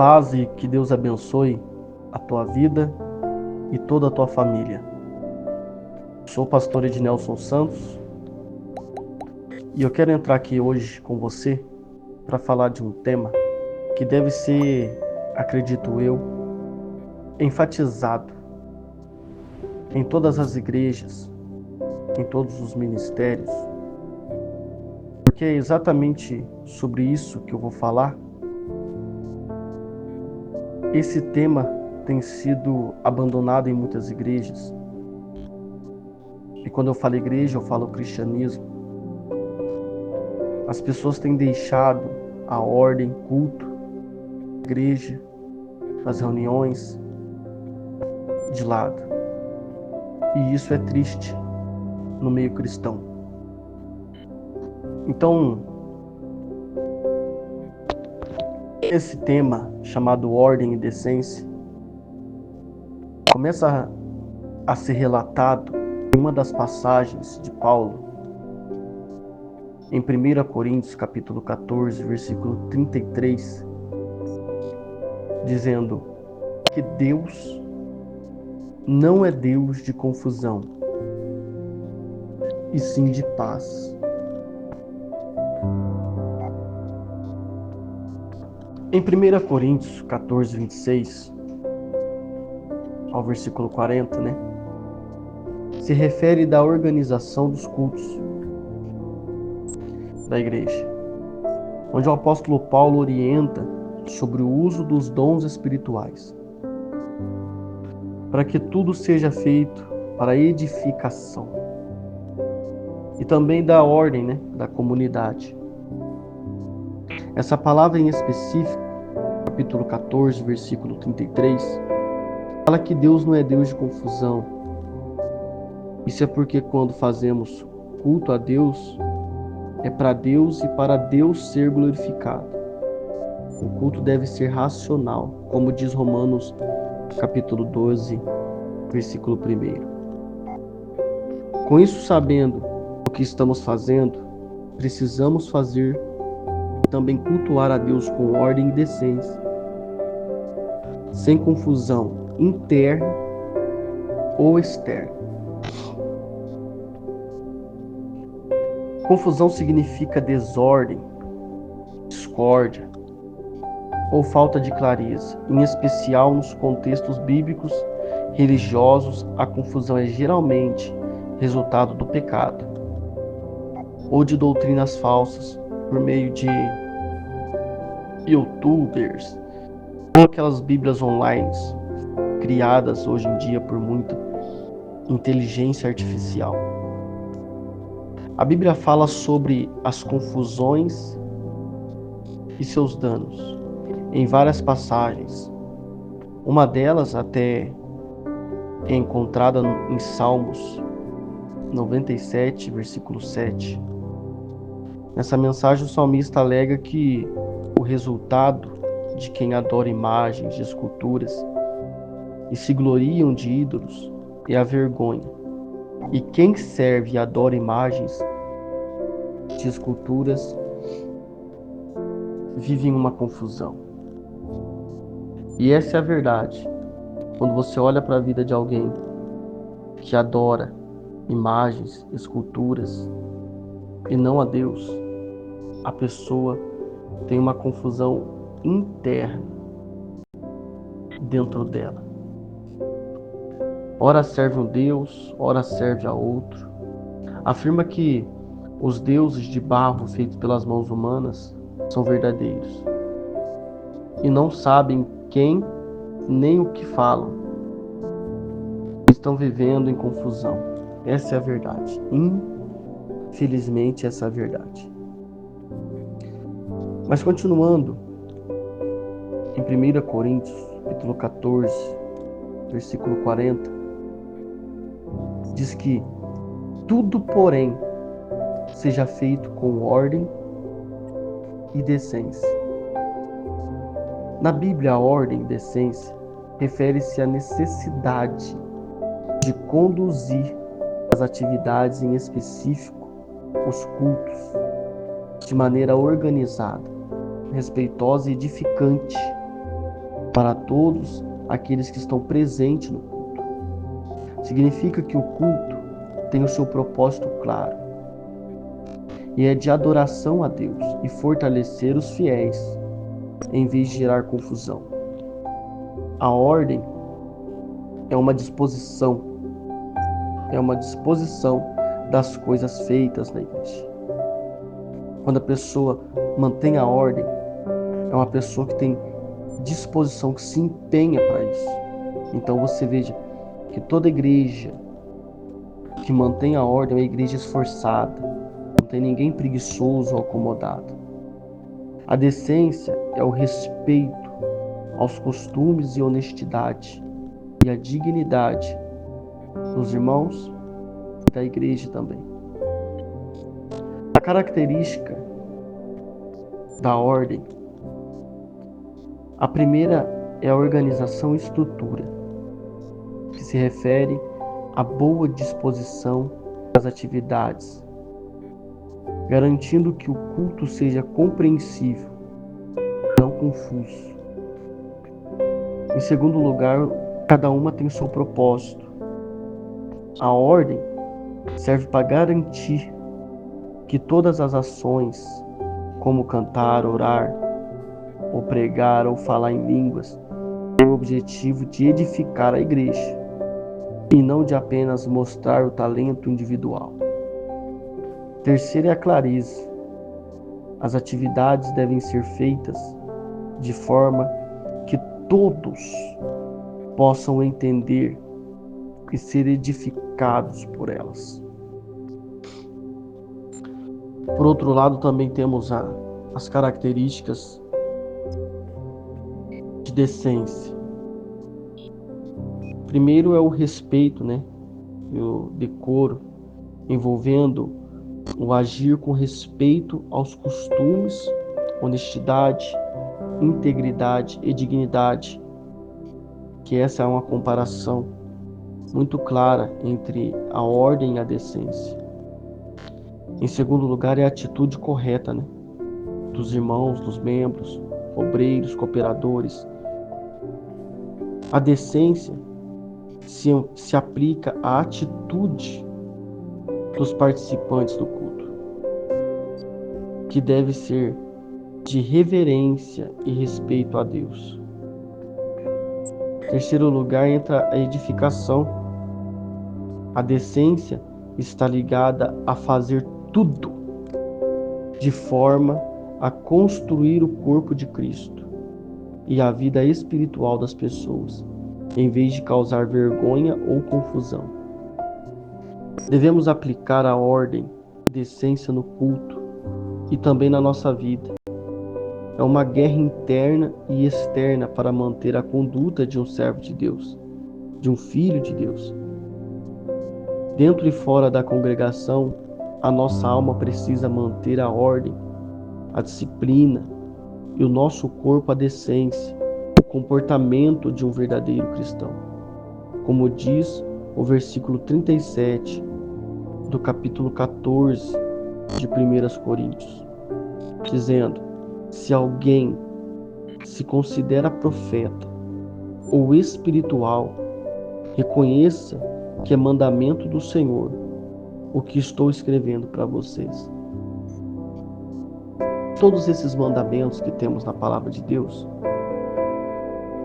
Paz e que Deus abençoe a tua vida e toda a tua família. Sou o pastor Ednelson Santos e eu quero entrar aqui hoje com você para falar de um tema que deve ser, acredito eu, enfatizado em todas as igrejas, em todos os ministérios, porque é exatamente sobre isso que eu vou falar. Esse tema tem sido abandonado em muitas igrejas. E quando eu falo igreja, eu falo cristianismo. As pessoas têm deixado a ordem, culto, igreja, as reuniões de lado. E isso é triste no meio cristão. Então, esse tema chamado ordem e decência começa a ser relatado em uma das passagens de Paulo, em 1 Coríntios capítulo 14, versículo 33, dizendo que Deus não é Deus de confusão, e sim de paz. Em 1 Coríntios 14, 26, ao versículo 40, se refere da organização dos cultos da igreja, onde o apóstolo Paulo orienta sobre o uso dos dons espirituais, para que tudo seja feito para edificação, e também da ordem, da comunidade. Essa palavra em específico, capítulo 14, versículo 33, fala que Deus não é Deus de confusão. Isso é porque quando fazemos culto a Deus, é para Deus e para Deus ser glorificado. O culto deve ser racional, como diz Romanos capítulo 12, versículo 1. Com isso, sabendo o que estamos fazendo, precisamos fazer e também cultuar a Deus com ordem e decência, sem confusão interna ou externa. Confusão significa desordem, discórdia ou falta de clareza. Em especial nos contextos bíblicos religiosos, a confusão é geralmente resultado do pecado ou de doutrinas falsas por meio de youtubers ou aquelas bíblias online criadas hoje em dia por muita inteligência artificial. A Bíblia fala sobre as confusões e seus danos em várias passagens. Uma delas até é encontrada em Salmos 97, versículo 7. Nessa mensagem, o salmista alega que o resultado de quem adora imagens de esculturas e se gloriam de ídolos é a vergonha. E quem serve e adora imagens de esculturas vive em uma confusão. E essa é a verdade. Quando você olha para a vida de alguém que adora imagens, esculturas e não a Deus, a pessoa tem uma confusão interna dentro dela. Ora serve um Deus, ora serve a outro. Afirma que os deuses de barro feitos pelas mãos humanas são verdadeiros e não sabem quem nem o que falam. Estão vivendo em confusão. Essa é a verdade. Infelizmente, essa é a verdade. Mas continuando, em 1 Coríntios, capítulo 14, versículo 40, diz que tudo, porém, seja feito com ordem e decência. Na Bíblia, a ordem e decência refere-se à necessidade de conduzir as atividades, em específico os cultos, de maneira organizada, respeitosa e edificante para todos aqueles que estão presentes no culto. Significa que o culto tem o seu propósito claro, e é de adoração a Deus e fortalecer os fiéis, em vez de gerar confusão. A ordem é uma disposição das coisas feitas na igreja. Quando a pessoa mantém a ordem, é uma pessoa que tem disposição, que se empenha para isso. Então você veja que toda igreja que mantém a ordem é uma igreja esforçada, não tem ninguém preguiçoso ou acomodado. A decência é o respeito aos costumes e honestidade e a dignidade dos irmãos e da igreja também. A característica da ordem, a primeira é a organização e estrutura, que se refere à boa disposição das atividades, garantindo que o culto seja compreensível, não confuso. Em segundo lugar, cada uma tem o seu propósito. A ordem serve para garantir que todas as ações, como cantar, orar, ou pregar, ou falar em línguas, têm o objetivo de edificar a igreja e não de apenas mostrar o talento individual. Terceira é a clareza. As atividades devem ser feitas de forma que todos possam entender e ser edificados por elas. Por outro lado, também temos as características de decência. Primeiro é o respeito, e o decoro, envolvendo o agir com respeito aos costumes, honestidade, integridade e dignidade, que essa é uma comparação muito clara entre a ordem e a decência. Em segundo lugar, é a atitude correta, dos irmãos, dos membros, obreiros, cooperadores. A decência se aplica à atitude dos participantes do culto, que deve ser de reverência e respeito a Deus. Em terceiro lugar, entra a edificação. A decência está ligada a fazer tudo de forma a construir o corpo de Cristo e a vida espiritual das pessoas, em vez de causar vergonha ou confusão. Devemos aplicar a ordem e decência no culto e também na nossa vida. É uma guerra interna e externa para manter a conduta de um servo de Deus, de um filho de Deus. Dentro e fora da congregação, a nossa alma precisa manter a ordem, a disciplina e o nosso corpo a decência, o comportamento de um verdadeiro cristão. Como diz o versículo 37 do capítulo 14 de 1 Coríntios, dizendo: se alguém se considera profeta ou espiritual, reconheça que é mandamento do Senhor o que estou escrevendo para vocês. Todos esses mandamentos que temos na palavra de Deus,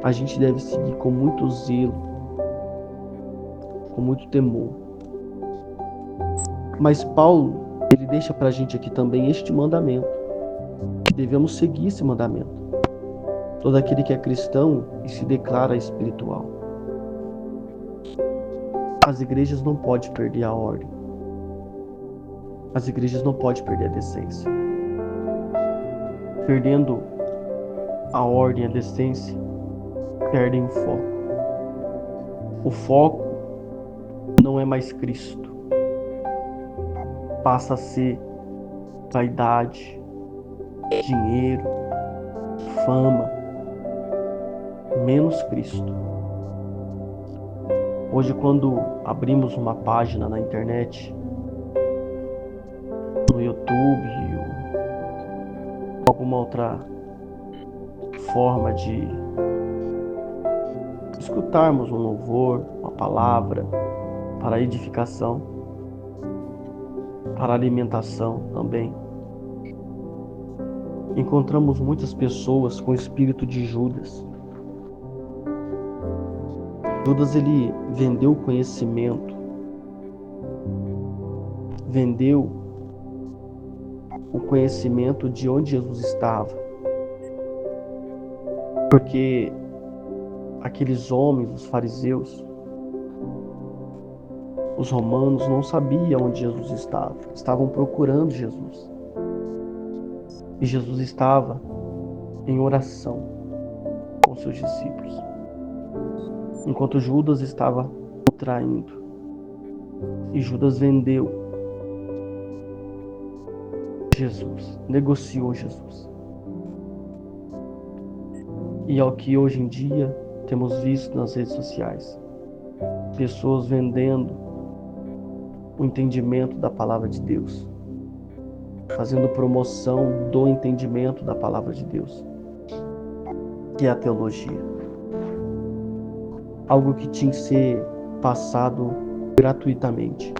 a gente deve seguir com muito zelo, com muito temor. Mas Paulo, ele deixa para a gente aqui também este mandamento, que devemos seguir esse mandamento. Todo aquele que é cristão e se declara espiritual. As igrejas não podem perder a ordem. As igrejas não podem perder a decência. Perdendo a ordem e a decência, perdem o foco. O foco não é mais Cristo. Passa a ser vaidade, dinheiro, fama, menos Cristo. Hoje, quando abrimos uma página na internet, no YouTube ou alguma outra forma de escutarmos um louvor, uma palavra, para edificação, para alimentação também. Encontramos muitas pessoas com o espírito de Judas. Judas, ele vendeu o conhecimento, vendeu o conhecimento de onde Jesus estava, porque aqueles homens, os fariseus, os romanos, não sabiam onde Jesus estava, estavam procurando Jesus. E Jesus estava em oração com seus discípulos, enquanto Judas estava o traindo. E Judas vendeu Jesus, negociou Jesus. E é o que hoje em dia temos visto nas redes sociais. Pessoas vendendo o entendimento da palavra de Deus, fazendo promoção do entendimento da palavra de Deus, que é a teologia. Algo que tinha que ser passado gratuitamente.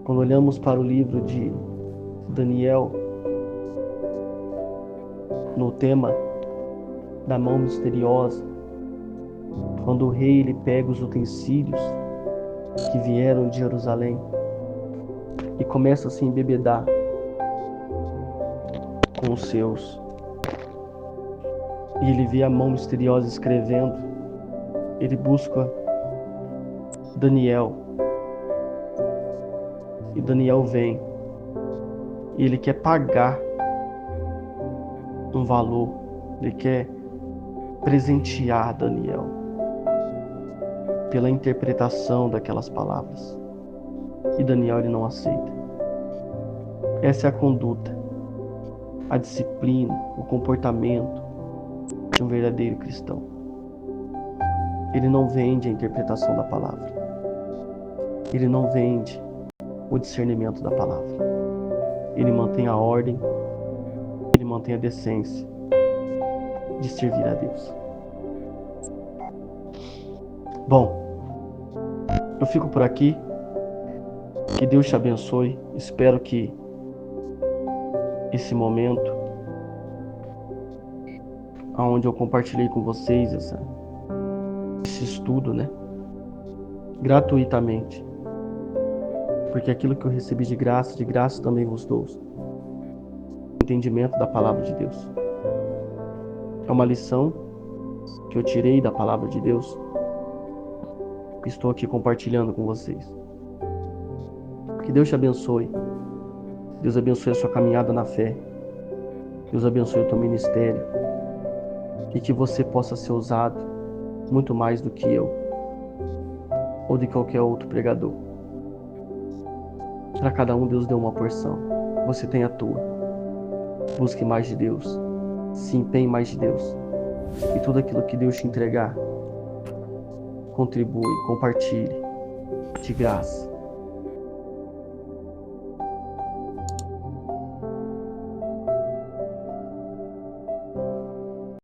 Quando olhamos para o livro de Daniel, no tema da mão misteriosa, quando o rei ele pega os utensílios que vieram de Jerusalém e começa a se embebedar com os seus, e ele vê a mão misteriosa escrevendo, ele busca Daniel, e Daniel vem, e ele quer pagar um valor, ele quer presentear Daniel pela interpretação daquelas palavras. E Daniel ele não aceita. Essa é a conduta, a disciplina, o comportamento de um verdadeiro cristão. Ele não vende a interpretação da palavra. Ele não vende o discernimento da palavra. Ele mantém a ordem, ele mantém a decência de servir a Deus. Bom, eu fico por aqui. Que Deus te abençoe. Espero que esse momento onde eu compartilhei com vocês esse estudo, gratuitamente, porque aquilo que eu recebi de graça também vos dou. Entendimento da palavra de Deus. É uma lição que eu tirei da palavra de Deus. Estou aqui compartilhando com vocês. Que Deus te abençoe. Deus abençoe a sua caminhada na fé. Deus abençoe o teu ministério. E que você possa ser usado muito mais do que eu ou de qualquer outro pregador. Para cada um Deus deu uma porção. Você tem a tua. Busque mais de Deus. Se empenhe mais de Deus. E tudo aquilo que Deus te entregar, contribui, compartilhe de graça.